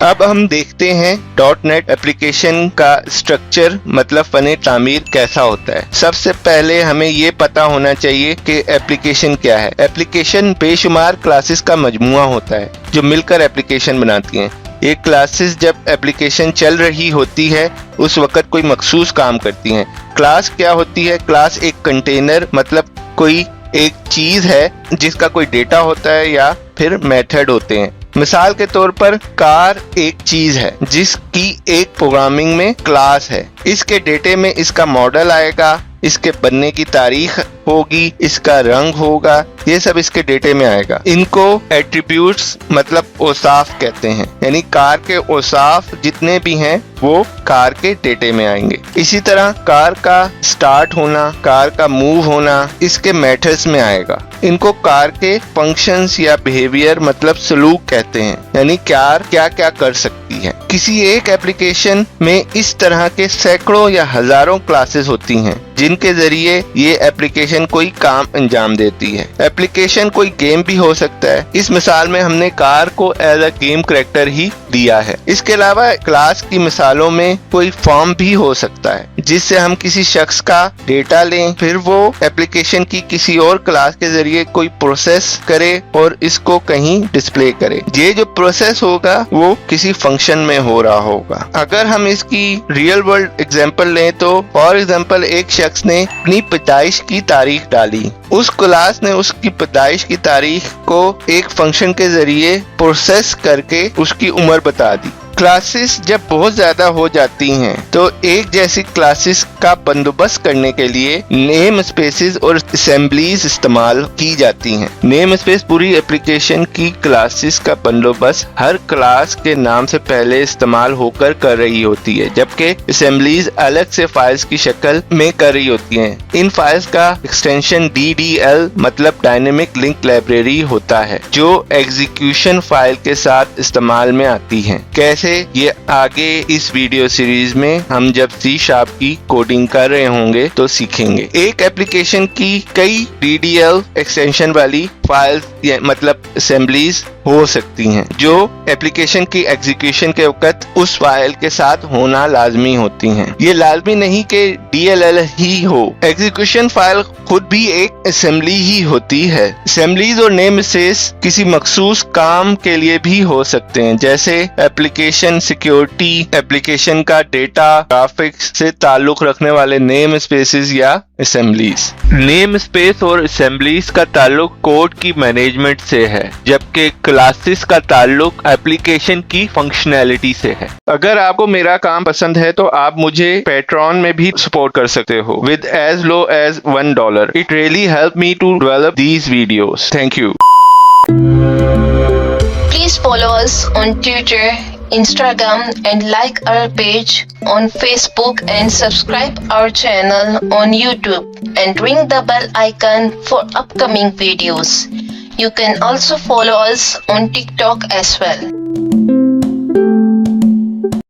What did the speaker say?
اب ہم دیکھتے ہیں ڈاٹ نیٹ ایپلیکیشن کا اسٹرکچر مطلب فن تعمیر کیسا ہوتا ہے۔ سب سے پہلے ہمیں یہ پتا ہونا چاہیے کہ ایپلیکیشن کیا ہے۔ ایپلیکیشن بے شمار کلاسز کا مجموعہ ہوتا ہے جو مل کر ایپلیکیشن بناتی ہیں۔ یہ کلاسز جب ایپلیکیشن چل رہی ہوتی ہے اس وقت کوئی مخصوص کام کرتی ہیں۔ کلاس کیا ہوتی ہے؟ کلاس ایک کنٹینر مطلب کوئی ایک چیز ہے جس کا کوئی ڈیٹا ہوتا ہے یا پھر میتھڈ ہوتے ہیں۔ مثال کے طور پر کار ایک چیز ہے جس کی ایک پروگرامنگ میں کلاس ہے۔ اس کے ڈیٹے میں اس کا ماڈل آئے گا، اس کے بننے کی تاریخ ہوگی، اس کا رنگ ہوگا، یہ سب اس کے ڈیٹے میں آئے گا۔ ان کو ایٹریبیوٹس مطلب اوصاف کہتے ہیں، یعنی کار کے اوصاف جتنے بھی ہیں وہ کار کے ڈیٹے میں آئیں گے۔ اسی طرح کار کا سٹارٹ ہونا، کار کا موو ہونا اس کے میتھڈز میں آئے گا۔ ان کو کار کے فنکشنز یا بیہیویئر مطلب سلوک کہتے ہیں، یعنی کار کیا کیا کر سکتی ہے۔ کسی ایک ایپلیکیشن میں اس طرح کے سینکڑوں یا ہزاروں کلاسز ہوتی ہیں جن کے ذریعے یہ ایپلیکیشن کوئی کام انجام دیتی ہے۔ ایپلیکیشن کوئی گیم بھی ہو سکتا ہے۔ اس مثال میں ہم نے کار کو ایز اے گیم کریکٹر ہی دیا ہے۔ اس کے علاوہ کلاس کی مثالوں میں کوئی فارم بھی ہو سکتا ہے جس سے ہم کسی شخص کا ڈیٹا لیں، پھر وہ ایپلیکیشن کی کسی اور کلاس کے ذریعے کوئی پروسیس کرے اور اس کو کہیں ڈسپلے کرے۔ یہ جو پروسیس ہوگا وہ کسی فنکشن میں ہو رہا ہوگا۔ اگر ہم اس کی ریئل ورلڈ ایگزامپل لیں تو فار ایگزامپل ایک شخص نے اپنی پیدائش کی تاریخ ڈالی، اس کلاس نے اس کی پیدائش کی تاریخ کو ایک فنکشن کے ذریعے پروسیس کر کے اس کی عمر بتا دی۔ کلاسز جب بہت زیادہ ہو جاتی ہیں تو ایک جیسی کلاسز کا بندوبست کرنے کے لیے نیم اسپیسز اور اسمبلیز استعمال کی جاتی ہیں۔ نیم اسپیس پوری ایپلیکیشن کی کلاسز کا بندوبست ہر کلاس کے نام سے پہلے استعمال ہو کر رہی ہوتی ہے، جبکہ اسمبلیز الگ سے فائلز کی شکل میں کر رہی ہوتی ہیں۔ ان فائلز کا ایکسٹینشن DDL مطلب ڈائنامک لنک لائبریری ہوتا ہے جو ایگزیکیوشن فائل کے ساتھ استعمال میں آتی ہے۔ کیسے؟ یہ آگے اس ویڈیو سیریز میں ہم جب C# کی کوڈنگ کر رہے ہوں گے تو سیکھیں گے۔ ایک ایپلیکیشن کی کئی DDL ایکسٹینشن والی فائلز مطلب اسمبلیز ہو سکتی ہیں جو ایپلیکیشن کی ایگزیکیوشن کے وقت اس فائل کے ساتھ ہونا لازمی ہوتی ہیں۔ یہ لازمی نہیں کہ DLL ہی ہو، ایگزیکیوشن فائل خود بھی ایک اسمبلی ہی ہوتی ہے۔ اسمبلیز اور نیم اسپیس کسی مخصوص کام کے لیے بھی ہو سکتے ہیں، جیسے ایپلیکیشن سیکیورٹی، ایپلیکیشن کا ڈیٹا گرافکس سے تعلق رکھنے والے نیم اسپیسز یا اسمبلیز۔ نیم اسپیس اور اسمبلیز کا تعلق کوڈ کی مینجمنٹ سے ہے، جبکہ کلاسز کا تعلق ایپلیکیشن کی فنکشنالٹی سے ہے۔ اگر آپ کو میرا کام پسند ہے تو آپ مجھے پیٹرون میں بھی سپورٹ کر سکتے ہو with as low as $1. It really helped me to develop these videos. Thank you. Please follow us on Twitter, Instagram and like our page on Facebook and subscribe our channel on YouTube and ring the bell icon for upcoming videos. You can also follow us on TikTok as well.